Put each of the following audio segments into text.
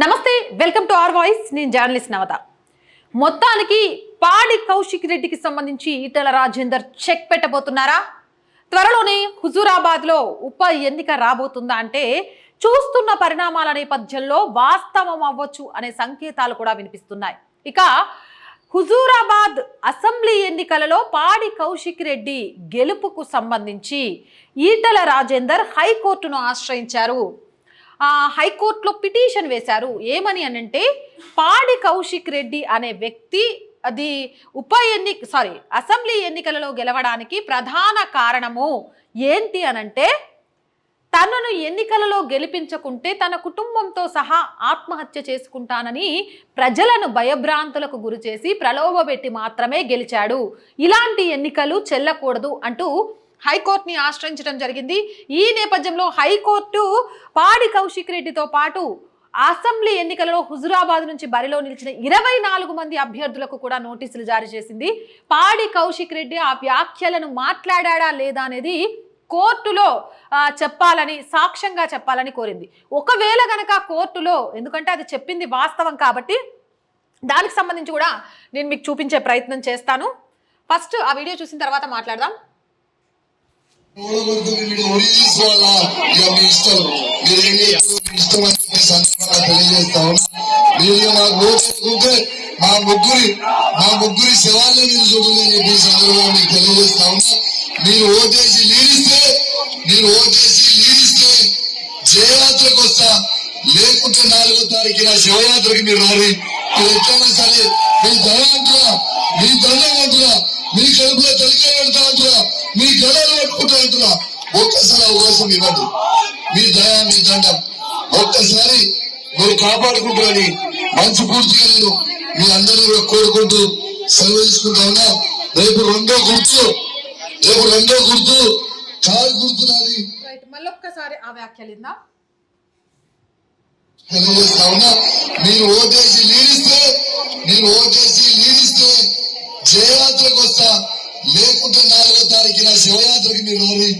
నమస్తే, welcome to our voice. నేను journalist నవత. మొత్తానికి పాడి కౌశిక్ రెడ్డికి సంబంధించి ఈటెల రాజేందర్ చెక్ పెట్టబోతున్నారా? త్వరలోనే హుజూరాబాద్లో ఉప ఎన్నిక రాబోతుందా అంటే చూస్తున్న పరిణామాల నేపథ్యంలో వాస్తవం అవ్వచ్చు అనే సంకేతాలు కూడా వినిపిస్తున్నాయి. ఇక హుజూరాబాద్ అసెంబ్లీ ఎన్నికలలో పాడి కౌశిక్ రెడ్డి గెలుపుకు సంబంధించి ఈటెల రాజేందర్ హైకోర్టును ఆశ్రయించారు. హైకోర్టులో పిటిషన్ వేశారు. ఏమని అనంటే పాడి కౌశిక్ రెడ్డి అనే వ్యక్తి అది అసెంబ్లీ ఎన్నికలలో గెలవడానికి ప్రధాన కారణము ఏంటి అనంటే తనను ఎన్నికలలో గెలిపించకుంటే తన కుటుంబంతో సహా ఆత్మహత్య చేసుకుంటానని ప్రజలను భయభ్రాంతులకు గురి చేసి ప్రలోభపెట్టి మాత్రమే గెలిచాడు. ఇలాంటి ఎన్నికలు చెల్లకూడదు అంటూ హైకోర్టుని ఆశ్రయించడం జరిగింది. ఈ నేపథ్యంలో హైకోర్టు పాడి కౌశిక్ రెడ్డితో పాటు అసెంబ్లీ ఎన్నికలలో హుజూరాబాద్ నుంచి బరిలో నిలిచిన 24 మంది అభ్యర్థులకు కూడా నోటీసులు జారీ చేసింది. పాడి కౌశిక్ రెడ్డి ఆ వ్యాఖ్యలను మాట్లాడా లేదా అనేది కోర్టులో చెప్పాలని, సాక్ష్యంగా చెప్పాలని కోరింది. ఒకవేళ గనక కోర్టులో, ఎందుకంటే అది చెప్పింది వాస్తవం కాబట్టి దానికి సంబంధించి కూడా నేను మీకు చూపించే ప్రయత్నం చేస్తాను. ఫస్ట్ ఆ వీడియో చూసిన తర్వాత మాట్లాడదాం. మా ముగ్గురి శివాన్ని మీరు చూడని చెప్పి సందర్భాన్ని తెలియజేస్తా ఉన్నా. మీరు ఓటేసి లీడిస్తే జయయాత్రకు వస్తా, లేకుంటే 4వ తారీఖున శివయాత్రకి మీరు రారి. ఎట్లయినా సరే మీ దళంటున్నా, మీ దండంటున్నా, మీ కడుపులో తలికే పెడతా అంటున్నా, మీ గడలు పెట్టుకుంటా అంటున్నా. ఒక్కసారి అవకాశం ఇవ్వద్దు. మీ దయ, మీ దండం ఒక్కసారి మీరు కాపాడుకుంటారని మంచి పూర్తిగా నేను మీ అందరూ కూడా కోరుకుంటూ సెలవు తీసుకుంటా ఉన్నా. రేపు రెండో గుర్తు కాలు గుర్తున్నది. మళ్ళొక్కసారి ఆ వ్యాఖ్యలిందా తెలియజేస్తా ఉన్నా. మీరు ఓటేసి లీడిస్తే జయయాత్రకు వస్తా, లేకుంటే 4వ తారీఖున శివయాత్రకి మీరు రారి.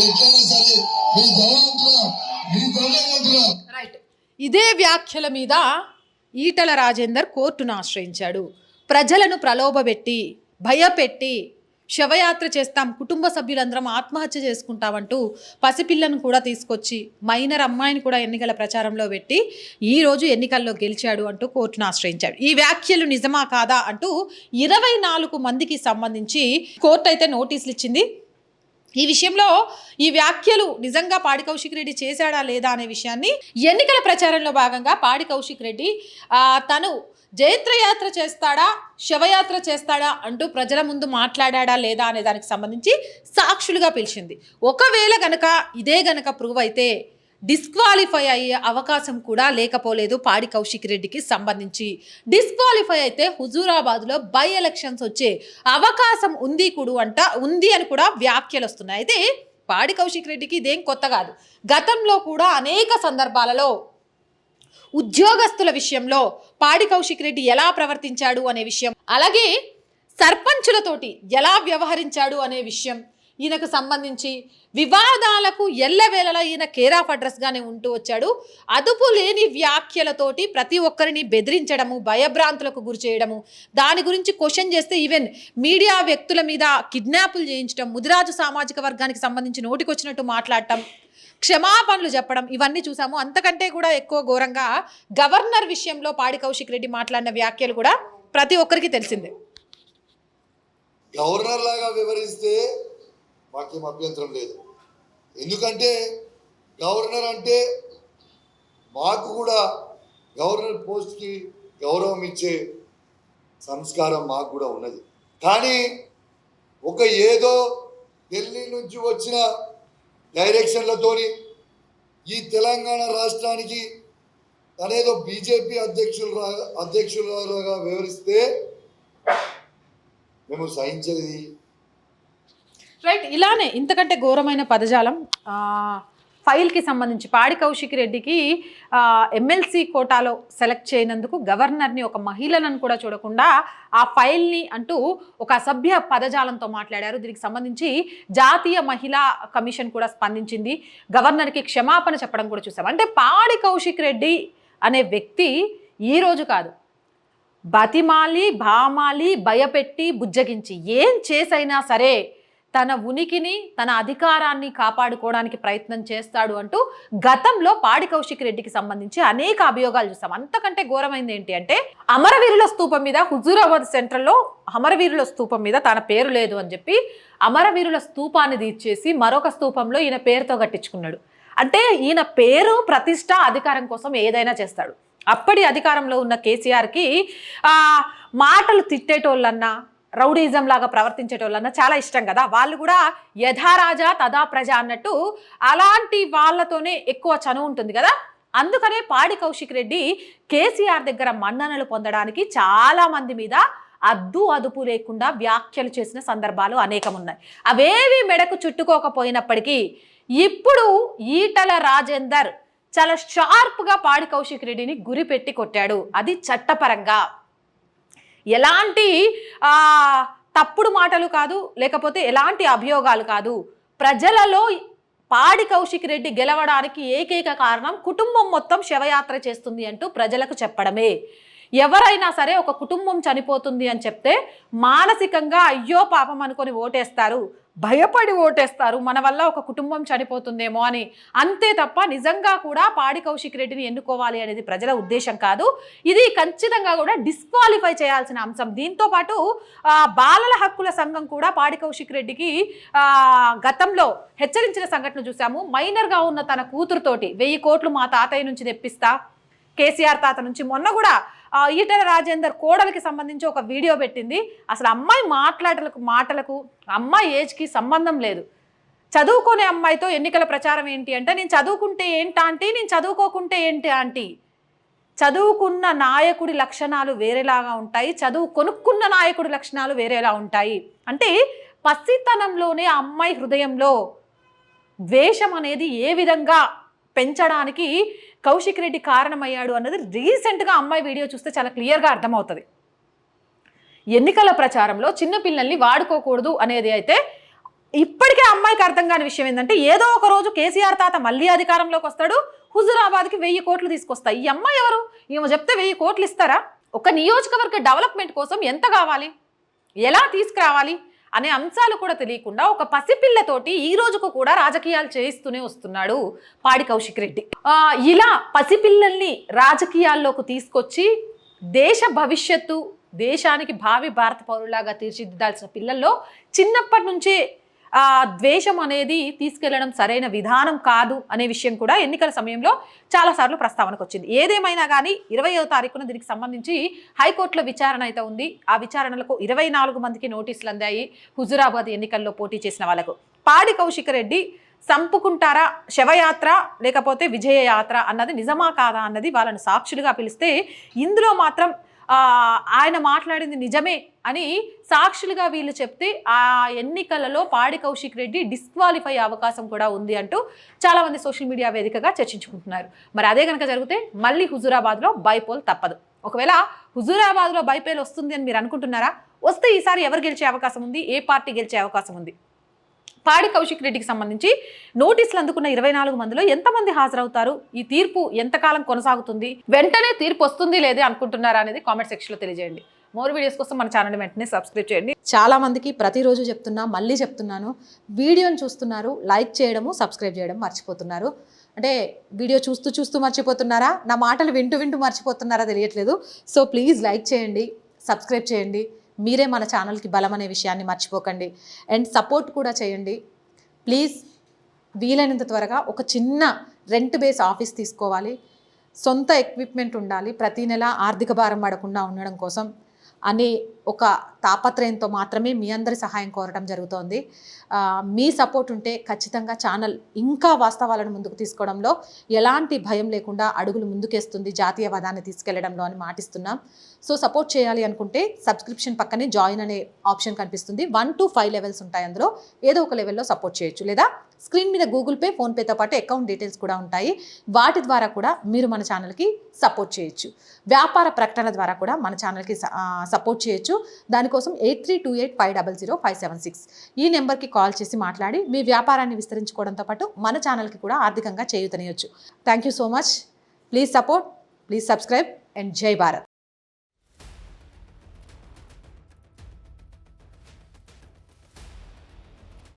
ఎట్లయినా సరే మీ దళంటున్నా, మీ దండంటున్నా. రైట్. ఇదే వ్యాఖ్యల మీద ఈటెల రాజేందర్ కోర్టును ఆశ్రయించాడు. ప్రజలను ప్రలోభపెట్టి, భయపెట్టి శవయాత్ర చేస్తాం, కుటుంబ సభ్యులందరం ఆత్మహత్య చేసుకుంటామంటూ పసిపిల్లను కూడా తీసుకొచ్చి మైనర్ అమ్మాయిని కూడా ఎన్నికల ప్రచారంలో పెట్టి ఈరోజు ఎన్నికల్లో గెలిచాడు అంటూ కోర్టును ఆశ్రయించాడు. ఈ వ్యాఖ్యలు నిజమా కాదా అంటూ 24 మందికి సంబంధించి కోర్టు అయితే నోటీసులు ఇచ్చింది. ఈ విషయంలో ఈ వ్యాఖ్యలు నిజంగా పాడి కౌశిక్ రెడ్డి చేశాడా లేదా అనే విషయాన్ని ఎన్నికల ప్రచారంలో భాగంగా పాడి కౌశిక్ రెడ్డి తను జైత్రయాత్ర చేస్తాడా, శవయాత్ర చేస్తాడా అంటూ ప్రజల ముందు మాట్లాడా లేదా అనే దానికి సంబంధించి సాక్షులుగా పిలిచింది. ఒకవేళ గనక ఇదే గనక ప్రూవ్ అయితే డిస్క్వాలిఫై అయ్యే అవకాశం కూడా లేకపోలేదు పాడి కౌశిక్ రెడ్డికి సంబంధించి. డిస్క్వాలిఫై అయితే హుజూరాబాద్లో బై ఎలక్షన్స్ వచ్చే అవకాశం ఉంది అని కూడా వ్యాఖ్యలు వస్తున్నాయి. అయితే పాడి కౌశిక్ రెడ్డికి ఇదేం కొత్త కాదు. గతంలో కూడా అనేక సందర్భాలలో ఉద్యోగస్తుల విషయంలో పాడి కౌశిక్ రెడ్డి ఎలా ప్రవర్తించాడు అనే విషయం, అలాగే సర్పంచులతోటి ఎలా వ్యవహరించాడు అనే విషయం, ఈయనకు సంబంధించి వివాదాలకు ఎల్లవేళలా ఈయన కేర్ ఆఫ్ అడ్రస్గానే ఉంటూ వచ్చాడు. అదుపు లేని వ్యాఖ్యలతోటి ప్రతి ఒక్కరిని బెదిరించడము, భయభ్రాంతులకు గురి చేయడము, దాని గురించి క్వశ్చన్ చేస్తే ఈవెన్ మీడియా వ్యక్తుల మీద కిడ్నాపులు చేయించడం, ముదిరాజు సామాజిక వర్గానికి సంబంధించి నోటికొచ్చినట్టు మాట్లాడటం, క్షమాపణలు చెప్పడం, ఇవన్నీ చూసాము. అంతకంటే కూడా ఎక్కువ ఘోరంగా గవర్నర్ విషయంలో పాడి కౌశిక్ రెడ్డి మాట్లాడిన వ్యాఖ్యలు కూడా ప్రతి ఒక్కరికి తెలిసిందే. గవర్నర్ లాగా వివరిస్తే మాకేం అభ్యంతరం లేదు. ఎందుకంటే గవర్నర్ అంటే మాకు కూడా గవర్నర్ పోస్ట్కి గౌరవం ఇచ్చే సంస్కారం మాకు కూడా ఉన్నది. కానీ ఏదో ఢిల్లీ నుంచి వచ్చిన డైరెక్షన్లతోని ఈ తెలంగాణ రాష్ట్రానికి తనేదో బీజేపీ అధ్యక్షులుగా వివరిస్తే మేము సహించేది రైట్. ఇలానే ఇంతకంటే ఘోరమైన పదజాలం ఫైల్కి సంబంధించి పాడి కౌశిక్ రెడ్డికి ఎమ్మెల్సీ కోటాలో సెలెక్ట్ చేయనందుకు గవర్నర్ని, ఒక మహిళలను కూడా చూడకుండా ఆ ఫైల్ని అంటూ ఒక అసభ్య పదజాలంతో మాట్లాడారు. దీనికి సంబంధించి జాతీయ మహిళా కమిషన్ కూడా స్పందించింది. గవర్నర్కి క్షమాపణ చెప్పడం కూడా చూసాం. అంటే పాడి కౌశిక్ రెడ్డి అనే వ్యక్తి ఈరోజు కాదు, బతిమాలి భామాలి భయపెట్టి బుజ్జగించి ఏం చేసైనా సరే తన ఉనికిని తన అధికారాన్ని కాపాడుకోవడానికి ప్రయత్నం చేస్తాడు అంటూ గతంలో పాడి కౌశిక్ రెడ్డికి సంబంధించి అనేక అభియోగాలు చూసాం. అంతకంటే ఘోరమైంది ఏంటి అంటే అమరవీరుల స్తూపం మీద, హుజూరాబాద్ సెంట్రల్లో అమరవీరుల స్తూపం మీద తన పేరు లేదు అని చెప్పి అమరవీరుల స్తూపాన్ని తీర్చేసి మరొక స్తూపంలో ఈయన పేరుతో కట్టించుకున్నాడు. అంటే ఈయన పేరు ప్రతిష్ట అధికారం కోసం ఏదైనా చేస్తాడు. అప్పటి అధికారంలో ఉన్న కేసీఆర్కి మాటలు తిట్టేటోళ్ళన్నా రౌడీజం లాగా ప్రవర్తించేటోళ్ళన్నా చాలా ఇష్టం కదా. వాళ్ళు కూడా యథారాజా తదా ప్రజ అన్నట్టు అలాంటి వాళ్ళతోనే ఎక్కువ చనువు ఉంటుంది కదా. అందుకనే పాడి కౌశిక్ రెడ్డి కేసీఆర్ దగ్గర మన్ననలు పొందడానికి చాలా మంది మీద అద్దు అదుపు లేకుండా వ్యాఖ్యలు చేసిన సందర్భాలు అనేకం ఉన్నాయి. అవేవి మెడకు చుట్టుకోకపోయినప్పటికీ ఇప్పుడు ఈటల రాజేందర్ చాలా షార్ప్గా పాడి కౌశిక్ రెడ్డిని గురిపెట్టి కొట్టాడు. అది చట్టపరంగా ఎలాంటి తప్పుడు మాటలు కాదు, లేకపోతే ఎలాంటి అభియోగాలు కాదు. ప్రజలలో పాడి కౌశిక్ రెడ్డి గెలవడానికి ఏకైక కారణం కుటుంబం మొత్తం శవయాత్ర చేస్తుంది అంటూ ప్రజలకు చెప్పడమే. ఎవరైనా సరే ఒక కుటుంబం చనిపోతుంది అని చెప్తే మానసికంగా అయ్యో పాపం అనుకొని ఓటేస్తారు, భయపడి ఓటేస్తారు, మన వల్ల ఒక కుటుంబం చనిపోతుందేమో అని. అంతే తప్ప నిజంగా కూడా పాడి కౌశిక్ రెడ్డిని ఎన్నుకోవాలి అనేది ప్రజల ఉద్దేశం కాదు. ఇది ఖచ్చితంగా కూడా డిస్క్వాలిఫై చేయాల్సిన అంశం. దీంతో పాటు బాలల హక్కుల సంఘం కూడా పాడి కౌశిక్ రెడ్డికి గతంలో హెచ్చరించిన సంఘటన చూసాము. మైనర్గా ఉన్న తన కూతురుతోటి 1000 కోట్లు మా తాతయ్య నుంచి తెప్పిస్తా, కేసీఆర్ తాత నుంచి. మొన్న కూడా ఈటల రాజేందర్ కోడలికి సంబంధించి ఒక వీడియో పెట్టింది. అసలు అమ్మాయి మాటలకు అమ్మాయి ఏజ్కి సంబంధం లేదు. చదువుకునే అమ్మాయితో ఎన్నికల ప్రచారం ఏంటి అంటే, నేను చదువుకుంటే ఏంటి ఆంటీ, నేను చదువుకోకుంటే ఏంటి ఆంటీ. చదువుకున్న నాయకుడి లక్షణాలు వేరేలాగా ఉంటాయి, చదువు కొనుక్కున్న నాయకుడి లక్షణాలు వేరేలా ఉంటాయి. అంటే పసితనంలోనే ఆ అమ్మాయి హృదయంలో ద్వేషం అనేది ఏ విధంగా పెంచడానికి కౌశిక్ రెడ్డి కారణమయ్యాడు అన్నది రీసెంట్గా అమ్మాయి వీడియో చూస్తే చాలా క్లియర్గా అర్థమవుతుంది. ఎన్నికల ప్రచారంలో చిన్నపిల్లల్ని వాడుకోకూడదు అనేది అయితే ఇప్పటికే అమ్మాయికి అర్థం కాని విషయం ఏంటంటే, ఏదో ఒక రోజు కేసీఆర్ తాత మళ్ళీ అధికారంలోకి వస్తాడు, హుజూరాబాద్కి 1000 కోట్లు తీసుకొస్తాయి. ఈ అమ్మాయి ఎవరు? ఈమె చెప్తే 1000 కోట్లు ఇస్తారా? ఒక నియోజకవర్గ డెవలప్మెంట్ కోసం ఎంత కావాలి, ఎలా తీసుకురావాలి అనే అంశాలు కూడా తెలియకుండా ఒక పసిపిల్లతోటి ఈ రోజుకు కూడా రాజకీయాలు చేయిస్తూనే వస్తున్నాడు పాడి కౌశిక్ రెడ్డి. ఇలా పసిపిల్లల్ని రాజకీయాల్లోకి తీసుకొచ్చి దేశ భవిష్యత్తు, దేశానికి భావి భారత పౌరులాగా తీర్చిదిద్దాల్సిన పిల్లల్లో చిన్నప్పటి నుంచే ద్వేషం అనేది తీసుకెళ్లడం సరైన విధానం కాదు అనే విషయం కూడా ఎన్నికల సమయంలో చాలాసార్లు ప్రస్తావనకు వచ్చింది. ఏదేమైనా కానీ 20వ తారీఖున దీనికి సంబంధించి హైకోర్టులో విచారణ అయితే ఉంది. ఆ విచారణలకు 24 మందికి నోటీసులు అందాయి. హుజూరాబాద్ ఎన్నికల్లో పోటీ చేసిన వాళ్ళకు. పాడి కౌశిక్ రెడ్డి సంపుకుంటారా శవయాత్ర లేకపోతే విజయయాత్ర అన్నది నిజమా కాదా అన్నది వాళ్ళని సాక్షులుగా పిలిస్తే, ఇందులో మాత్రం ఆయన మాట్లాడింది నిజమే అని సాక్షులుగా వీళ్ళు చెప్తే ఆ ఎన్నికలలో పాడి కౌశిక్ రెడ్డి డిస్క్వాలిఫై అవకాశం కూడా ఉంది అంటూ చాలామంది సోషల్ మీడియా వేదికగా చర్చించుకుంటున్నారు. మరి అదే కనుక జరిగితే మళ్ళీ హుజూరాబాద్లో బైపోల్ తప్పదు. ఒకవేళ హుజూరాబాద్లో బైపోల్ వస్తుంది అని మీరు అనుకుంటున్నారా? వస్తే ఈసారి ఎవరు గెలిచే అవకాశం ఉంది, ఏ పార్టీ గెలిచే అవకాశం ఉంది? పాడి కౌశిక్ రెడ్డికి సంబంధించి నోటీసులు అందుకున్న 24 మందిలో ఎంతమంది హాజరవుతారు? ఈ తీర్పు ఎంతకాలం కొనసాగుతుంది? వెంటనే తీర్పు వస్తుంది లేదే అనుకుంటున్నారా అనేది కామెంట్ సెక్షన్లో తెలియజేయండి. మోర్ వీడియోస్ కోసం మన ఛానల్ వెంటనే సబ్స్క్రైబ్ చేయండి. చాలా మందికి ప్రతిరోజు చెప్తున్నా, మళ్ళీ చెప్తున్నాను, వీడియోని చూస్తున్నారు, లైక్ చేయడము సబ్స్క్రైబ్ చేయడం మర్చిపోతున్నారు. అంటే వీడియో చూస్తూ మర్చిపోతున్నారా, నా మాటలు వింటూ మర్చిపోతున్నారా తెలియట్లేదు. సో ప్లీజ్ లైక్ చేయండి, సబ్స్క్రైబ్ చేయండి. మీరే మన ఛానల్కి బలం అనే విషయాన్ని మర్చిపోకండి. అండ్ సపోర్ట్ కూడా చేయండి ప్లీజ్. వీలైనంత త్వరగా ఒక చిన్న రెంట్ బేస్ ఆఫీస్ తీసుకోవాలి, సొంత ఎక్విప్మెంట్ ఉండాలి, ప్రతి నెల ఆర్థిక భారం పడకుండా ఉండడం కోసం అనే ఒక తాపత్రయంతో మాత్రమే మీ అందరి సహాయం కోరడం జరుగుతోంది. మీ సపోర్ట్ ఉంటే ఖచ్చితంగా ఛానల్ ఇంకా వాస్తవాలను ముందుకు తీసుకోవడంలో ఎలాంటి భయం లేకుండా అడుగులు ముందుకేస్తుంది, జాతీయవాదాన్ని తీసుకెళ్లడంలో అని మాటిస్తున్నాం. సో సపోర్ట్ చేయాలి అనుకుంటే సబ్స్క్రిప్షన్ పక్కనే జాయిన్ అనే ఆప్షన్ కనిపిస్తుంది. 1 to 5 లెవెల్స్ ఉంటాయి. అందులో ఏదో ఒక లెవెల్లో సపోర్ట్ చేయొచ్చు, లేదా స్క్రీన్ మీద గూగుల్ పే, ఫోన్పేతో పాటు అకౌంట్ డీటెయిల్స్ కూడా ఉంటాయి. వాటి ద్వారా కూడా మీరు మన ఛానల్కి సపోర్ట్ చేయొచ్చు. వ్యాపార ప్రకటన ద్వారా కూడా మన ఛానల్కి సపోర్ట్ చేయొచ్చు. దానికోసం 8328500576 ఈ నెంబర్కి కాల్ చేసి మాట్లాడి మీ వ్యాపారాన్ని విస్తరించుకోవడంతో పాటు మన ఛానల్కి కూడా ఆర్థికంగా చేయూతనియొచ్చు. Thank you so much. Please support, please subscribe and జై భారత్.